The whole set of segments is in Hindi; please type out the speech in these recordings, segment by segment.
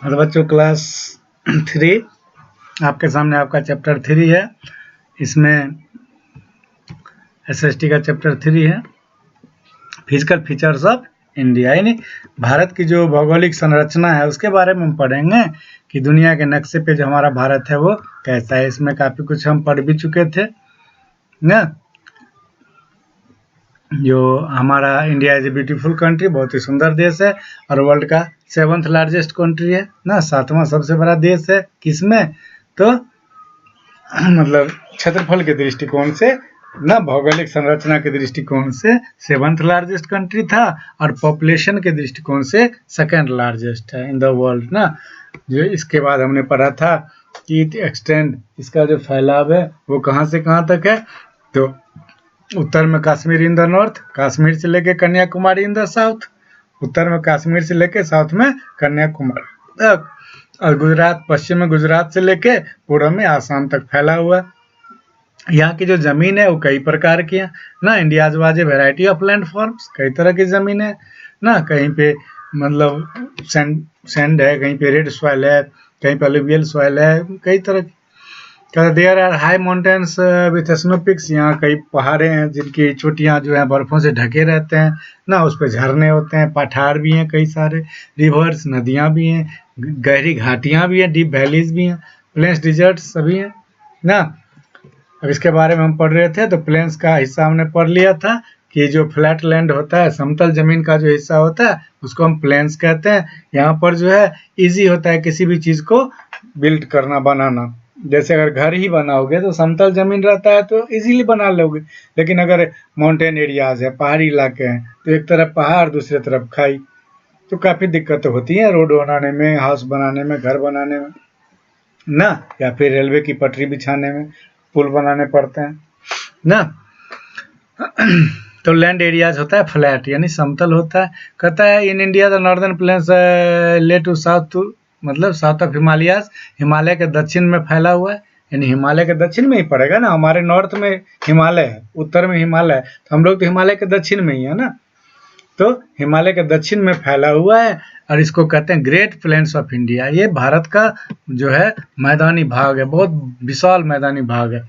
तो बच्चों क्लास 3 आपके सामने आपका चैप्टर 3 है। इसमें एसएसटी का चैप्टर 3 है, फिजिकल फीचर्स ऑफ इंडिया, यानी भारत की जो भौगोलिक संरचना है उसके बारे में हम पढ़ेंगे कि दुनिया के नक्शे पे जो हमारा भारत है वो कैसा है। इसमें काफ़ी कुछ हम पढ़ भी चुके थे ना। जो हमारा India is a beautiful country, बहुत ही सुंदर देश है और वर्ल्ड का 7th लार्जेस्ट कंट्री है ना, 7वां सबसे बड़ा देश है। किसमें? तो मतलब क्षेत्रफल के दृष्टिकोण से ना, भौगोलिक संरचना के दृष्टिकोण से 7th लार्जेस्ट कंट्री था और पॉपुलेशन के दृष्टिकोण से 2nd लार्जेस्ट है इन द वर्ल्ड ना। जो इसके बाद हमने पढ़ा था कि एक्सटेंड, इसका जो फैलाव है वो कहाँ से कहाँ तक है। तो उत्तर में कश्मीर इन द नॉर्थ, कश्मीर से लेके कन्याकुमारी इन द साउथ, उत्तर में कश्मीर से लेके साउथ में कन्याकुमारी तक, और गुजरात, पश्चिम में गुजरात से लेके पूर्व में आसाम तक फैला हुआ है। यहाँ की जो जमीन है वो कई प्रकार की है ना। India was a variety of land forms, कई तरह की जमीन है ना। कहीं पे मतलब सैंड है, कहीं पे रेड सॉइल है, कहीं पे अलुवियल सॉइल है, कई तरह की। There are high mountains with snow peaks, यहाँ कई पहाड़े हैं जिनकी चोटियाँ जो है बर्फों से ढके रहते हैं ना, उस पर झरने होते हैं, पठार भी हैं कई सारे, रिवर्स, नदियाँ भी हैं, गहरी घाटियाँ भी हैं, डीप वैलीज भी हैं, प्लेन्स, डिजर्ट सभी हैं ना। अब इसके बारे में हम पढ़ रहे थे तो प्लेन्स का हिस्सा हमने पढ़ लिया था कि जो फ्लैट लैंड होता है, समतल जमीन का जो हिस्सा होता है उसको हम प्लेन्स कहते हैं। यहाँ पर जो है इजी होता है किसी भी चीज़ को बिल्ड करना, बनाना। जैसे अगर घर ही बनाओगे तो समतल जमीन रहता है तो इजीली बना लोगे, लेकिन अगर माउंटेन एरियाज है, पहाड़ी इलाके हैं, तो एक तरफ पहाड़ दूसरी तरफ खाई, तो काफ़ी दिक्कतें होती हैं रोड बनाने में, हाउस बनाने में, घर बनाने में ना, या फिर रेलवे की पटरी बिछाने में, पुल बनाने पड़ते हैं ना। तो लैंड एरियाज होता है फ्लैट, यानी समतल होता है। कहता है in India the northern plains ले टू साउथ टू, मतलब साउथ ऑफ हिमालयाज, हिमालय के दक्षिण में फैला हुआ है, यानी हिमालय के दक्षिण में ही पड़ेगा ना। हमारे नॉर्थ में हिमालय है, उत्तर में हिमालय है, तो हम लोग तो हिमालय के दक्षिण में ही है ना। तो हिमालय के दक्षिण में फैला हुआ है और इसको कहते हैं ग्रेट प्लेन्स ऑफ इंडिया। ये भारत का जो है मैदानी भाग है, बहुत विशाल मैदानी भाग है।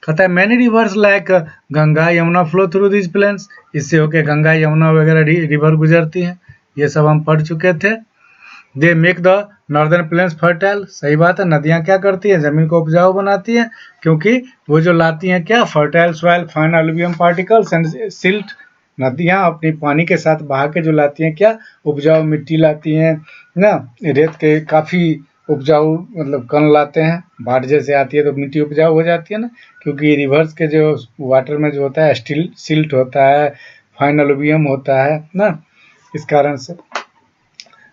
कहता है many rivers like Ganga Yamuna flow through this plains, इससे होके गंगा यमुना वगैरह रिवर गुजरती हैं, ये सब हम पढ़ चुके थे। They make the northern plains fertile, सही बात है, नदियाँ क्या करती है, जमीन को उपजाऊ बनाती हैं, क्योंकि वो जो लाती हैं क्या, fertile soil, fine alluvium particles and silt. नदियाँ अपनी पानी के साथ बहा के जो लाती हैं क्या, उपजाऊ मिट्टी लाती हैं ना, रेत के काफ़ी उपजाऊ मतलब कण लाते हैं। बाढ़ जैसे आती है तो मिट्टी उपजाऊ हो जाती है ना, क्योंकि रिवर्स के जो वाटर में जो होता है सिल्ट होता है, फाइन अलुवियम होता है ना, इस कारण से।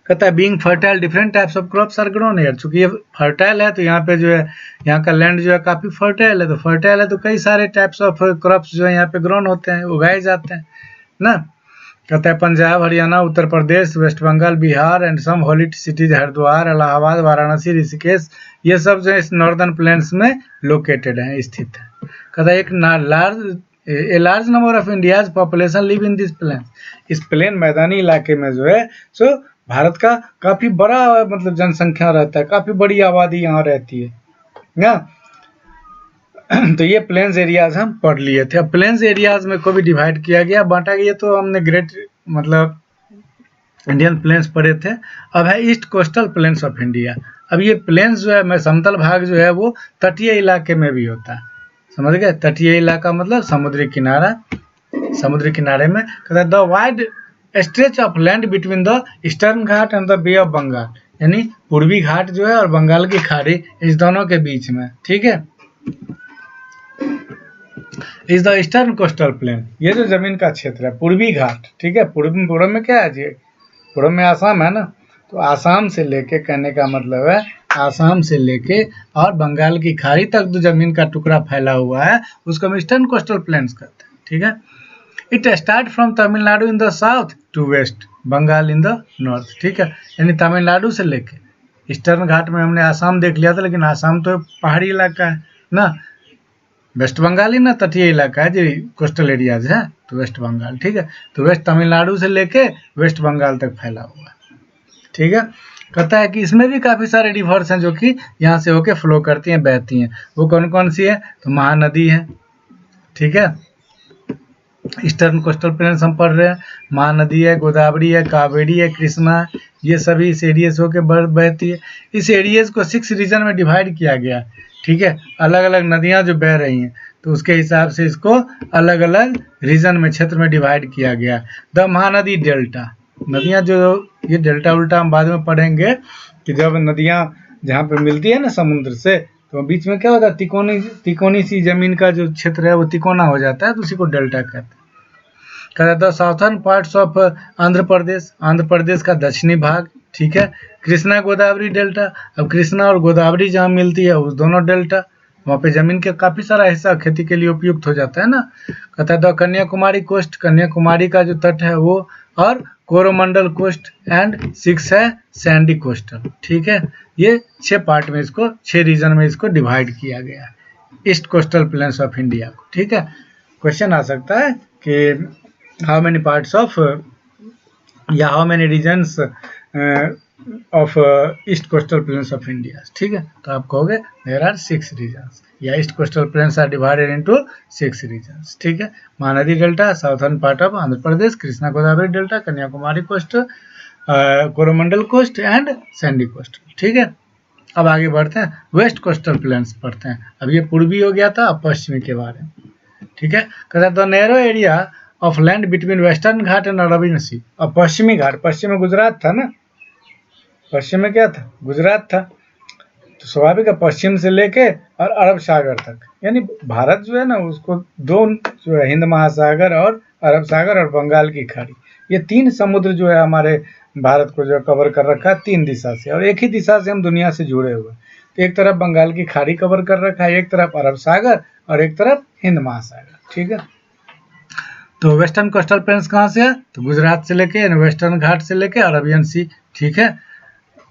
कहता है being fertile different types of crops are grown here, चूंकि ये फर्टाइल है तो यहाँ पे जो है, यहाँ का लैंड जो है काफ़ी फर्टाइल है, तो फर्टाइल है तो कई सारे टाइप्स ऑफ क्रॉप्स जो है यहाँ पे ग्रोन होते हैं, उगाए जाते हैं ना। कहता है Punjab, Haryana, Uttar Pradesh, West Bengal, Bihar and some holy cities, Haridwar, Allahabad, Varanasi, Rishikesh, ये सब जो है इस नॉर्दर्न प्लेन्स में लोकेटेड है, स्थित है। कहता है एक a large number of India's population live in this plain, इस प्लेन मैदानी इलाके में जो है सो भारत का काफ़ी बड़ा मतलब जनसंख्या रहता है, काफ़ी बड़ी आबादी यहाँ रहती है ना। तो ये प्लेन्स एरियाज हम पढ़ लिए थे। अब प्लेन्स एरियाज में को भी डिवाइड किया गया, बांटा गया, तो हमने ग्रेट मतलब इंडियन प्लेन्स पढ़े थे। अब है east coastal plains of India. अब ये प्लेन्स जो है, मैं समतल भाग जो है वो तटीय इलाके में भी होता है, समझ गए। तटीय इलाका मतलब समुद्री किनारा, समुद्री किनारे में। कहता है the wide stretch of land between the eastern Ghat and the bay of Bengal, यानी पूर्वी घाट जो है और बंगाल की खाड़ी, इस दोनों के बीच में, ठीक है, is the eastern coastal plain. ये जो जमीन का क्षेत्र है पूर्वी घाट, ठीक है, पूर्व में क्या है जी, पूर्व में आसाम है ना, तो आसाम से लेके, कहने का मतलब है आसाम से लेके और बंगाल की खाड़ी तक जो जमीन का टुकड़ा फैला हुआ है उसको हम ईस्टर्न कोस्टल प्लेन्स कहते हैं, ठीक है। It start from Tamil Nadu in the south to West Bengal in the north, ठीक है, यानी तमिलनाडु से लेके ईस्टर्न घाट में हमने आसाम देख लिया था, लेकिन आसाम तो पहाड़ी इलाका है ना, वेस्ट बंगाल ही ना तटीय इलाका है जी, कोस्टल एरियाज है, तो वेस्ट बंगाल, ठीक है। तो वेस्ट तमिलनाडु से लेके वेस्ट बंगाल तक फैला हुआ है, ठीक है। कहता है कि इसमें भी काफ़ी सारे रिवर्स हैं जो कि यहाँ से होके फ्लो करती हैं, बहती हैं। वो कौन कौन सी है? तो महानदी है, ठीक है, ईस्टर्न कोस्टल प्लेन्स हम पढ़ रहे हैं। महानदी है, गोदावरी है, कावेरी है, कृष्णा, ये सभी इस एरिया से होकर बहती है। इस एरियाज को 6 रीजन में डिवाइड किया गया, ठीक है, अलग अलग नदियाँ जो बह रही हैं तो उसके हिसाब से इसको अलग अलग रीजन में, क्षेत्र में डिवाइड किया गया। द महानदी डेल्टा, नदियाँ जो, ये डेल्टा उल्टा हम बाद में पढ़ेंगे कि जब नदियाँ जहाँ पे मिलती है ना समुद्र से, तो बीच में क्या होता है, तिकोनी सी जमीन का जो क्षेत्र है वो तिकोना हो जाता है, तो उसी को डेल्टा कहते हैं। कहता है साउथर्न पार्ट्स ऑफ आंध्र प्रदेश का दक्षिणी भाग, ठीक है, कृष्णा गोदावरी डेल्टा। अब कृष्णा और गोदावरी जहाँ मिलती है उस दोनों डेल्टा, वहाँ पे जमीन के काफी सारा हिस्सा खेती के लिए उपयुक्त हो जाता है ना। कहता है द कन्याकुमारी कोस्ट, कन्याकुमारी का जो तट है वो, और कोरोमंडल कोस्ट, एंड 6 है सैंडी कोस्टल, ठीक है। ये 6 पार्ट में इसको, 6 रीजन में इसको डिवाइड किया गया है, east coastal plains of India को, ठीक है। क्वेश्चन आ सकता है कि हाउ मेनी पार्ट्स ऑफ या how many regions of east coastal plains of India, ठीक है। तो आप कहोगे देयर आर 6 रीजन्स, या east coastal plains are divided into 6 regions, ठीक है। Mahanadi delta, southern part of Andhra Pradesh, Krishna Godavari delta, Kanyakumari coast, Coromandel coast and sandy coast, ठीक है। अब आगे बढ़ते हैं, वेस्ट कोस्टल प्लेन्स पढ़ते हैं। अब ये पूर्वी हो गया था, अब पश्चिमी के बारे में, ठीक है। कहता है the narrow area of land between western Ghat and Arabian sea. अब पश्चिमी घाट, पश्चिम में गुजरात था ना, पश्चिम में क्या था, गुजरात था, तो स्वाभाविक है पश्चिम से लेके और अरब सागर तक, यानी भारत जो है ना उसको 2 जो है, हिंद महासागर और अरब सागर और बंगाल की खाड़ी, ये 3 समुद्र जो है हमारे भारत को जो कवर कर रखा है 3 दिशा से, और एक ही दिशा से हम दुनिया से जुड़े हुए हैं। तो एक तरफ बंगाल की खाड़ी कवर कर रखा है, एक तरफ अरब सागर और एक तरफ हिंद महासागर, ठीक है। तो वेस्टर्न कोस्टल प्लेन्स कहाँ से है, तो गुजरात से लेके, वेस्टर्न घाट से लेके अरबियन सी, ठीक है,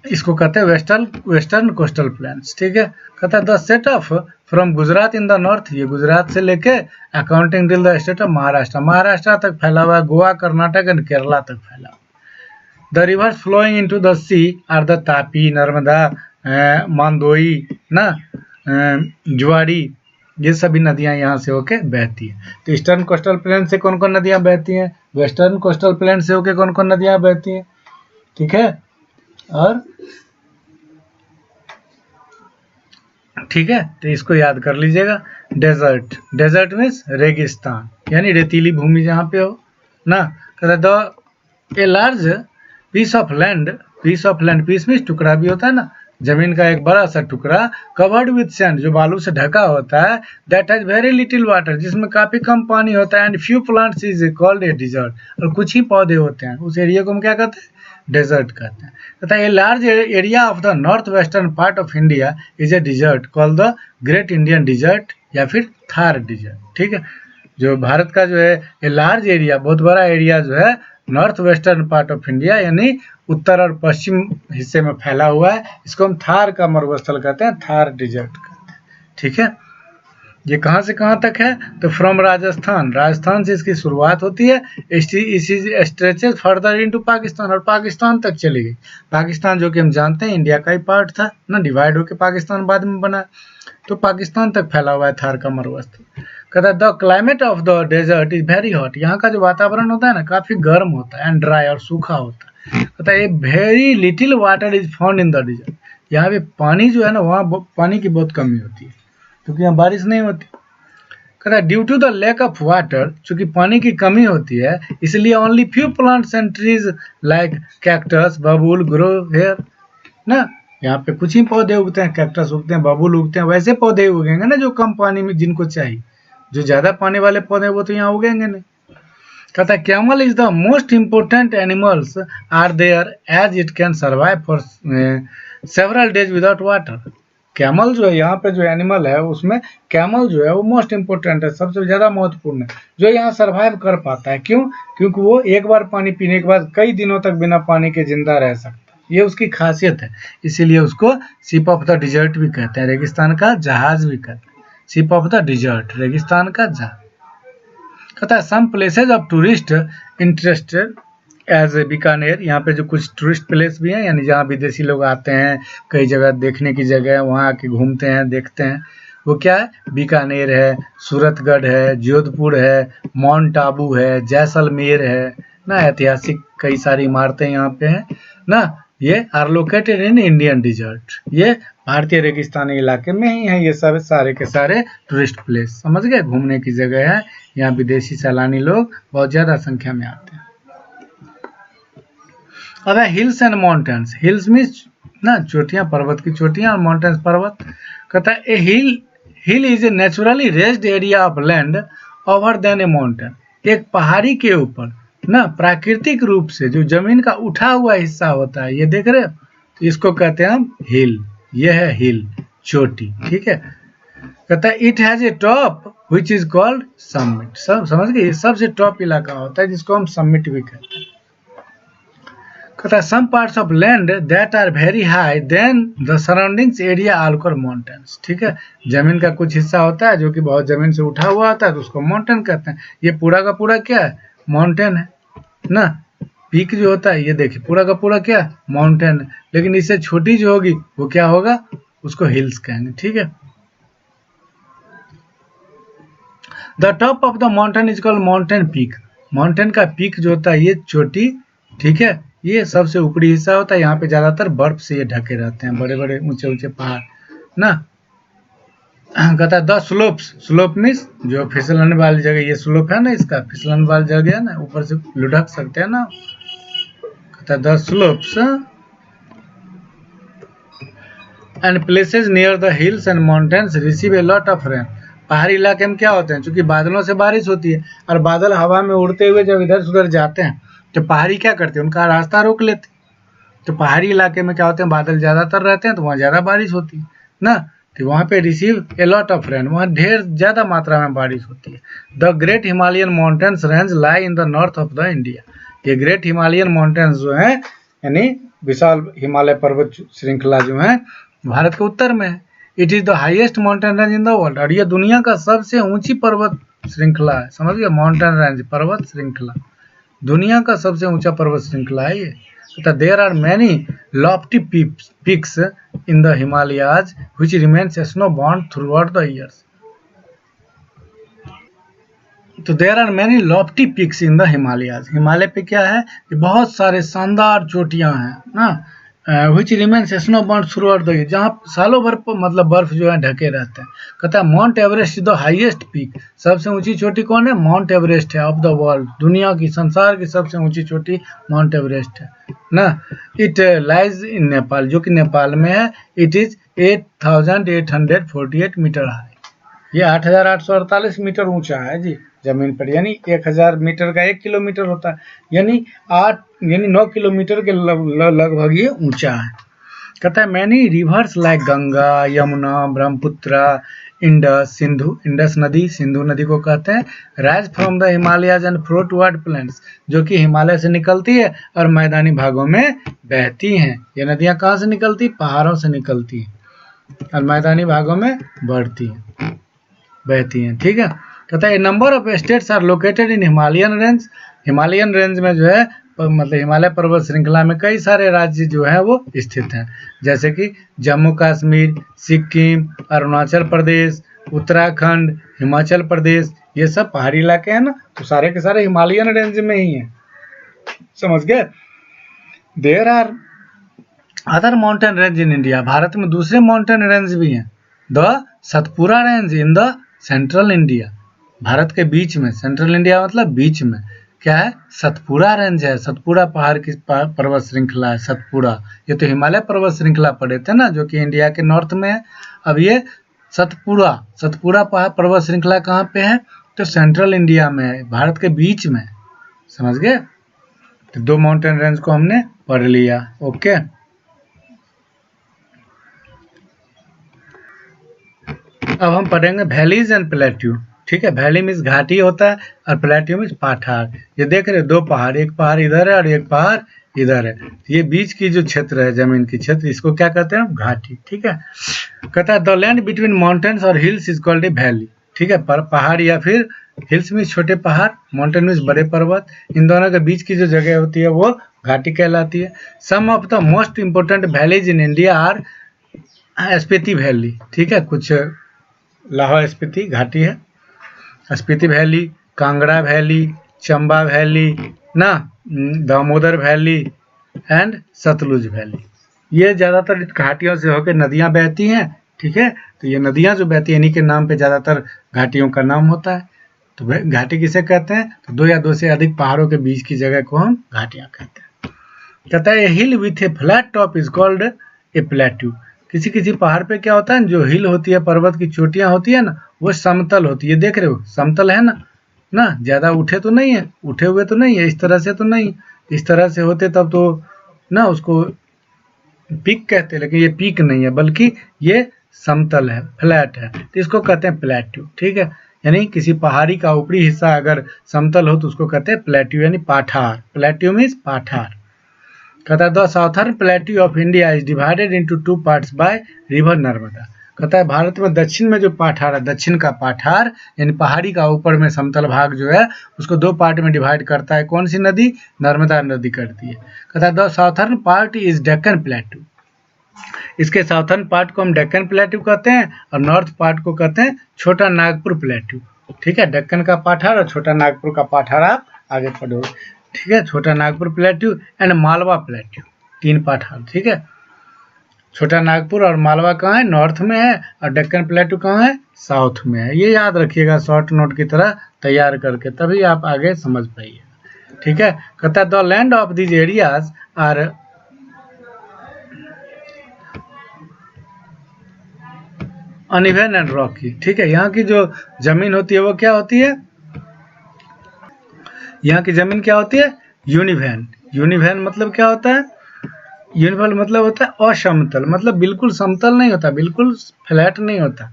इसको कहते हैं वेस्टर्न कोस्टल प्लेन्स, ठीक है। कहता है the set of from Gujarat in the north, ये गुजरात से लेके accounting till the state of Maharashtra, Maharashtra तक फैला हुआ है, गोवा, कर्नाटक एंड केरला तक फैला हुआ। The rivers flowing into the sea are the Tapi, Narmada, Mandovi ना, जुआरी, ये सभी नदियां यहाँ से होके बहती हैं। तो ईस्टर्न कोस्टल प्लेन से कौन कौन नदियां बहती हैं, वेस्टर्न कोस्टल प्लेन से होके कौन कौन नदियां बहती हैं, ठीक है। और ठीक है, तो इसको याद कर लीजिएगा। डेजर्ट, डेजर्ट मीन्स रेगिस्तान, यानी रेतीली भूमि जहाँ पे हो ना। कहता the a large piece of land, piece means टुकड़ा भी होता है ना, जमीन का एक बड़ा सा टुकड़ा, कवर्ड विथ सैंड, जो बालू से ढका होता है, that has very little water, जिसमें काफी कम पानी होता है, and few plants is called a desert, और कुछ ही पौधे होते हैं, उस एरिया को हम क्या कहते हैं, डेजर्ट कहते हैं। तथा a large area of the north western part of India is a desert called the great Indian desert, या फिर थार डिजर्ट, ठीक है। जो भारत का जो है ए लार्ज एरिया, बहुत बड़ा एरिया जो है north western part of India, यानी उत्तर और पश्चिम हिस्से में फैला हुआ है, इसको हम थार का मरुस्थल कहते हैं, थार डिजर्ट कहते हैं, ठीक है। ये कहाँ से कहाँ तक है, तो फ्रॉम राजस्थान, राजस्थान से इसकी शुरुआत होती है, इसी स्ट्रेचेस फर्दर इनटू पाकिस्तान, और पाकिस्तान तक चली गई। पाकिस्तान जो कि हम जानते हैं इंडिया का ही पार्ट था ना, डिवाइड होकर पाकिस्तान बाद में बना, तो पाकिस्तान तक फैला हुआ है थार का मरुस्थल। कहता है the climate of the desert is very hot, यहाँ का जो वातावरण होता है ना काफी गर्म होता है, एंड ड्राई, और सूखा होता है। कहता है very little water is found in the desert, यहाँ पे पानी जो है ना, वहाँ पानी की बहुत कमी होती है, क्योंकि यहाँ बारिश नहीं होती। कहता है due to the lack of water, चूंकि पानी की कमी होती है, इसलिए only few plants and trees like cactus, babool grow here ना, यहाँ पे कुछ ही पौधे उगते हैं, कैक्टस उगते हैं, बबूल उगते हैं, वैसे पौधे उगेंगे ना जो कम पानी में जिनको चाहिए, जो ज्यादा पानी वाले पौधे वो तो यहाँ उगेंगे नहीं। कहता है camel is the most important animals are there as it can survive for several days without water. Camel जो है यहाँ पे जो एनिमल है उसमें कैमल जो है वो मोस्ट इम्पोर्टेंट है, सबसे ज्यादा महत्वपूर्ण है, जो यहाँ सर्वाइव कर पाता है। क्यों? क्योंकि वो एक बार पानी पीने के बाद कई दिनों तक बिना पानी के जिंदा रह सकता है, ये उसकी खासियत है, इसीलिए उसको शिप ऑफ द डिजर्ट भी कहते हैं, रेगिस्तान का जहाज भी कहते हैं, शिप ऑफ द डिजर्ट, रेगिस्तान का जहाज। कहता है some places of tourist interested as Bikaner, यहाँ पे जो कुछ टूरिस्ट प्लेस भी हैं, यानी जहाँ विदेशी लोग आते हैं, कई जगह देखने की जगह है, वहाँ आके घूमते हैं, देखते हैं, वो क्या है, बीकानेर है, सूरतगढ़ है, जोधपुर है, माउंट आबू है, जैसलमेर है ना, ऐतिहासिक कई सारी इमारतें यहाँ पे हैं ना। ये are located in Indian desert, ये भारतीय रेगिस्तानी इलाके में ही है, ये सब सारे के सारे टूरिस्ट प्लेस, समझ गए, घूमने की जगह है, यहाँ विदेशी सैलानी लोग बहुत ज़्यादा संख्या में आते हैं। अब है hills and mountains, hills means ना चोटियाँ, पर्वत की चोटियाँ, और माउंटेन्स पर्वत। कहता है a hill is a naturally raised area of land over then a mountain, एक पहाड़ी के ऊपर ना प्राकृतिक रूप से जो जमीन का उठा हुआ हिस्सा होता है, ये देख रहे हो, तो इसको कहते हैं हम हिल, ये है हिल, चोटी, ठीक है। कहता है it has a top which is called summit, सब समझ गए, ये सबसे टॉप इलाका होता है जिसको हम समिट भी कहते हैं। कहता है some parts of land that are very high than the surroundings area are called mountains, ठीक है, जमीन का कुछ हिस्सा होता है जो कि बहुत जमीन से उठा हुआ होता है, तो उसको माउंटेन कहते हैं। ये पूरा का पूरा क्या है, माउंटेन है ना, पीक जो होता है, ये देखिए पूरा का पूरा क्या माउंटेन है, लेकिन इससे छोटी जो होगी वो क्या होगा, उसको हिल्स कहेंगे, ठीक है। The top of the mountain is called mountain peak, mountain का पीक जो होता है ये चोटी, ठीक है, ये सबसे ऊपरी हिस्सा होता है, यहाँ पे ज्यादातर बर्फ से ये ढके रहते हैं, बड़े बड़े ऊंचे ऊंचे पहाड़ ना। कहता है द स्लोप्स, स्लोप मीन्स जो फिसलने वाली जगह, ये स्लोप है ना, इसका फिसलने वाली जगह है ना, ऊपर से लुढ़क सकते हैं ना। कहता है the slopes and places near the hills and mountains receive a lot of rain, पहाड़ी इलाके में क्या होते हैं, चूंकि बादलों से बारिश होती है, और बादल हवा में उड़ते हुए जब इधर से उधर जाते हैं तो पहाड़ी क्या करते हैं, उनका रास्ता रोक लेते हैं। तो पहाड़ी इलाके में क्या होते हैं, बादल ज्यादातर रहते हैं, तो वहाँ ज्यादा बारिश होती है ना, तो वहाँ पे receive a lot of rain, वहाँ ढेर ज्यादा मात्रा में बारिश होती है। The great Himalayan mountains range lie in the north of the India, ये ग्रेट हिमालयन माउंटेन्स जो है, यानी विशाल हिमालय पर्वत श्रृंखला जो है, भारत के उत्तर में है। It is the highest mountain range in the world, और ये दुनिया का सबसे ऊंची पर्वत श्रृंखला है, समझ गए, माउंटेन रेंज पर्वत श्रृंखला, दुनिया का सबसे ऊंचा पर्वत श्रृंखला है ये। There are many lofty peaks in the Himalayas which remains snow bound throughout the years, तो there are many lofty peaks in the Himalayas, Himalaya पे क्या है, बहुत सारे शानदार चोटियां हैं ना, which remains snow bound throughout the year, जहाँ सालों भर मतलब बर्फ जो है ढके रहते हैं। कहता है mount Everest is the highest peak, सबसे ऊंची चोटी कौन है, माउंट एवरेस्ट है, ऑफ द वर्ल्ड, दुनिया की, संसार की सबसे ऊंची चोटी माउंट एवरेस्ट है ना। इट लाइज इन नेपाल, जो कि नेपाल में है। इट इज 8848 मीटर हाई, ये 8848 मीटर ऊंचा है जी जमीन पर, यानी 1000 मीटर का 1 किलोमीटर होता है, यानी 9 किलोमीटर के लगभग ये ऊंचा है। कहता है many rivers like Ganga, Yamuna, Brahmaputra, Indus, Sindhu, Indus नदी सिंधु नदी को कहते हैं, rise from the Himalayas and flow toward plains, जो कि हिमालय से निकलती है और मैदानी भागों में बहती हैं। ये नदियां कहाँ से निकलती, पहाड़ों से निकलती हैं और मैदानी भागों में बढ़ती हैं, बहती हैं, ठीक है। कहता है number of states are located in Himalayan range, Himalayan range में जो है मतलब हिमालय पर्वत श्रृंखला में कई सारे राज्य जो है वो स्थित हैं, जैसे कि जम्मू कश्मीर, सिक्किम, अरुणाचल प्रदेश, उत्तराखंड, हिमाचल प्रदेश, ये सब पहाड़ी इलाके हैं ना, तो सारे के सारे हिमालयन रेंज में ही हैं, समझ गए। There are other mountain range in India, Bharat में दूसरे माउंटेन रेंज भी हैं। The Satpura range in the central India, Bharat के बीच में, सेंट्रल इंडिया मतलब बीच में क्या है, सतपुरा रेंज है, सतपुरा पहाड़ की पर्वत श्रृंखला है सतपुरा। ये तो हिमालय पर्वत श्रृंखला पढ़े थे ना, जो कि इंडिया के नॉर्थ में है। अब ये सतपुरा पर्वत श्रृंखला कहाँ पे है, तो सेंट्रल इंडिया में है, भारत के बीच में, समझ गए। तो 2 माउंटेन रेंज को हमने पढ़ लिया, ओके। अब हम पढ़ेंगे वैलीज एंड प्लेट्यू, ठीक है। वैली मीन्स घाटी होता है और प्लेट्यू मीन्स पठार। ये देख रहे 2 पहाड़, एक पहाड़ इधर है और एक पहाड़ इधर है, ये बीच की जो क्षेत्र है, जमीन की क्षेत्र, इसको क्या कहते हैं, घाटी, ठीक है। कहता है द लैंड बिटवीन माउंटेन्स और hills is called A valley, ठीक है, पहाड़ या फिर हिल्स मीन्स छोटे पहाड़, माउंटेन मीन्स बड़े पर्वत। इन दोनों के बीच की जो जगह होती है वो घाटी कहलाती है। Some of the most important valleys in India are Spiti valley, ठीक है, कुछ लाहौर स्पीति घाटी है, Spiti valley, Kangra valley, Chamba valley ना, Damodar valley and Sutlej valley. ये ज़्यादातर घाटियों से होकर नदियाँ बहती हैं, ठीक है। तो ये नदियाँ जो बहती हैं इन्हीं के नाम पे ज़्यादातर घाटियों का नाम होता है। तो घाटी किसे कहते हैं? तो दो या दो से अधिक पहाड़ों के बीच की जगह को हम घाटियाँ कहते हैं। कहता है a hill with a flat top is called a plateau. किसी किसी पहाड़ पे क्या होता है, जो हिल होती है, पर्वत की चोटियाँ होती है ना, वो समतल होती है। देख रहे हो समतल है ना, ज़्यादा उठे तो नहीं है, उठे हुए तो नहीं है, इस तरह से तो नहीं, इस तरह से होते तब तो ना उसको पीक कहते हैं, लेकिन ये पीक नहीं है बल्कि ये समतल है, फ्लैट है, तो इसको कहते हैं प्लेट्यू, ठीक है। यानी किसी पहाड़ी का ऊपरी हिस्सा अगर समतल हो तो उसको कहते हैं प्लेट्यू यानी पाठार। Plateau means पाठार। कहता है the southern plateau of India is divided into 2 parts by river Narmada. कहता है भारत में दक्षिण में जो पाठार है, दक्षिण का पाठार यानी पहाड़ी का ऊपर में समतल भाग जो है उसको 2 पार्ट में डिवाइड करता है। कौन सी नदी? नर्मदा नदी करती है। कहता है the southern part is Deccan plateau. इसके साउथर्न पार्ट को हम डेक्कन प्लेट्यू कहते हैं और नॉर्थ पार्ट को कहते हैं छोटा नागपुर प्लेट्यू, ठीक है। डेक्कन का पाठार और छोटा नागपुर का पाठार आप आगे पढ़ोगे, ठीक है। छोटा Nagpur plateau and Malwa plateau, 3 पाठार, ठीक है। छोटा नागपुर और मालवा कहाँ है? नॉर्थ में है, और डेक्कन प्लेट्यू कहाँ है? साउथ में है। ये याद रखिएगा शॉर्ट नोट की तरह तैयार करके, तभी आप आगे समझ पाइएगा, ठीक है। कहता है the land of these areas are uneven and rocky, ठीक है। यहाँ की जो जमीन होती है वो क्या होती है? यहाँ की जमीन क्या होती है? यूनिवैन। यूनिवैन मतलब क्या होता है? यूनिवैन मतलब होता है असमतल, मतलब बिल्कुल समतल नहीं होता, बिल्कुल फ्लैट नहीं होता,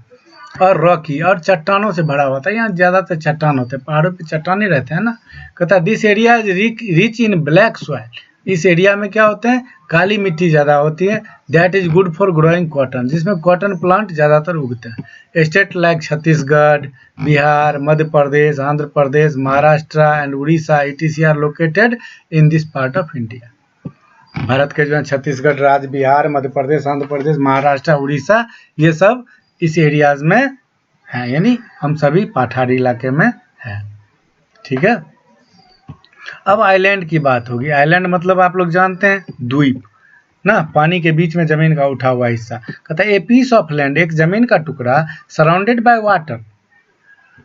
और रॉकी और चट्टानों से भरा होता है। यहाँ ज्यादातर चट्टान होते हैं, पहाड़ों पे चट्टान ही रहते हैं ना। कहता है this area is rich in black soil. इस एरिया में क्या होते हैं? काली मिट्टी ज़्यादा होती है। That is good for growing cotton, जिसमें कॉटन प्लांट ज़्यादातर उगते हैं। State like Chhattisgarh, Bihar, Madhya Pradesh, Andhra Pradesh, Maharashtra and Orissa etc are located in this part of India. Bharat के जो है छत्तीसगढ़ राज्य, बिहार, मध्य प्रदेश, आंध्र प्रदेश, महाराष्ट्र, उड़ीसा, ये सब इस एरियाज में हैं, यानी हम सभी पठारी इलाके में हैं, ठीक है। अब आइलैंड की बात होगी। आइलैंड मतलब आप लोग जानते हैं द्वीप ना, पानी के बीच में जमीन का उठा हुआ हिस्सा। कहता है ए पीस ऑफ लैंड, एक जमीन का टुकड़ा, सराउंडेड बाय वाटर,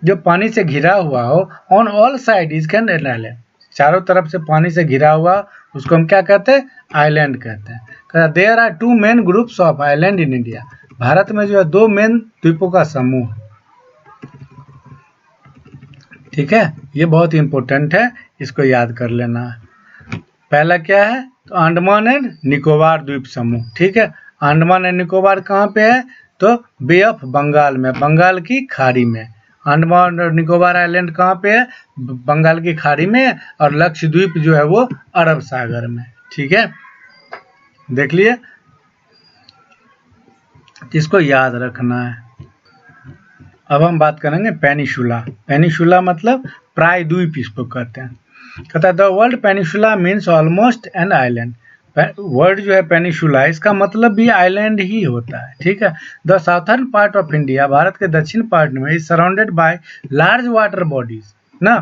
जो पानी से घिरा हुआ हो, on all side is can island, चारों तरफ से पानी से घिरा हुआ, उसको हम क्या कहते हैं? आइलैंड कहते हैं। कहता there are 2 main groups of island in India. Bharat में जो है 2 मेन द्वीपों का समूह, ठीक है। ये बहुत इंपॉर्टेंट है, इसको याद कर लेना है। पहला क्या है? तो अंडमान एंड निकोबार द्वीप समूह, ठीक है। अंडमान एंड निकोबार कहाँ पे है? तो बे ऑफ बंगाल में, बंगाल की खाड़ी में। अंडमान और निकोबार आइलैंड कहाँ पे है? बंगाल की खाड़ी में। और लक्षद्वीप जो है वो अरब सागर में, ठीक है। देख लिए, इसको याद रखना है। अब हम बात करेंगे पेनिसुला। पेनिसुला मतलब प्रायद्वीप इसको कहते हैं। कहता है the world peninsula means almost an island. Word जो है पेनिसुला, इसका मतलब भी आइलैंड ही होता है, ठीक है। The southern part of India, Bharat के दक्षिण पार्ट में, is surrounded by large water bodies ना,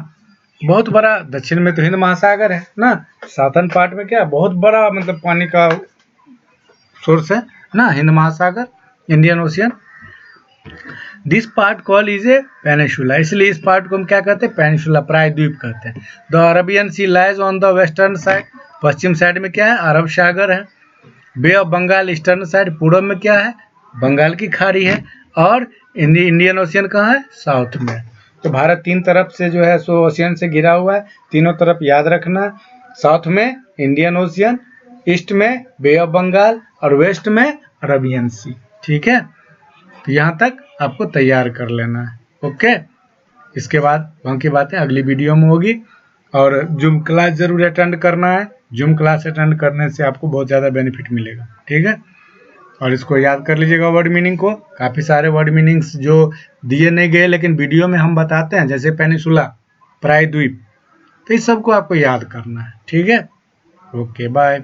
बहुत बड़ा। दक्षिण में तो हिंद महासागर है ना, साउथर्न पार्ट में क्या, बहुत बड़ा मतलब पानी का सोर्स है ना, हिंद महासागर, Indian ocean. This part call is a peninsula, इसलिए इस पार्ट को हम क्या कहते हैं? पेनिसुला, प्रायद्वीप कहते हैं। The Arabian sea lies on the western side, पश्चिम साइड में क्या है? अरब सागर है। Bay of Bengal eastern side, पूर्व में क्या है? बंगाल की खाड़ी है। और इंडियन ओशियन कहाँ है? साउथ में। तो भारत 3 तरफ से जो है सो ओशियन से घिरा हुआ है, तीनों तरफ याद रखना। साउथ में इंडियन ओशियन, ईस्ट में बे ऑफ बंगाल और वेस्ट में अरेबियन सी, ठीक है। तो यहाँ तक आपको तैयार कर लेना है, ओके। इसके बाद वहाँ की बातें अगली वीडियो में होगी। और जूम क्लास जरूर अटेंड करना है, जूम क्लास अटेंड करने से आपको बहुत ज़्यादा बेनिफिट मिलेगा, ठीक है। और इसको याद कर लीजिएगा वर्ड मीनिंग को। काफ़ी सारे वर्ड मीनिंग्स जो दिए नहीं गए लेकिन वीडियो में हम बताते हैं, जैसे पेनिसुला, प्रायद्वीप, तो इस सबको आपको याद करना है। ठीक है, ओके बाय।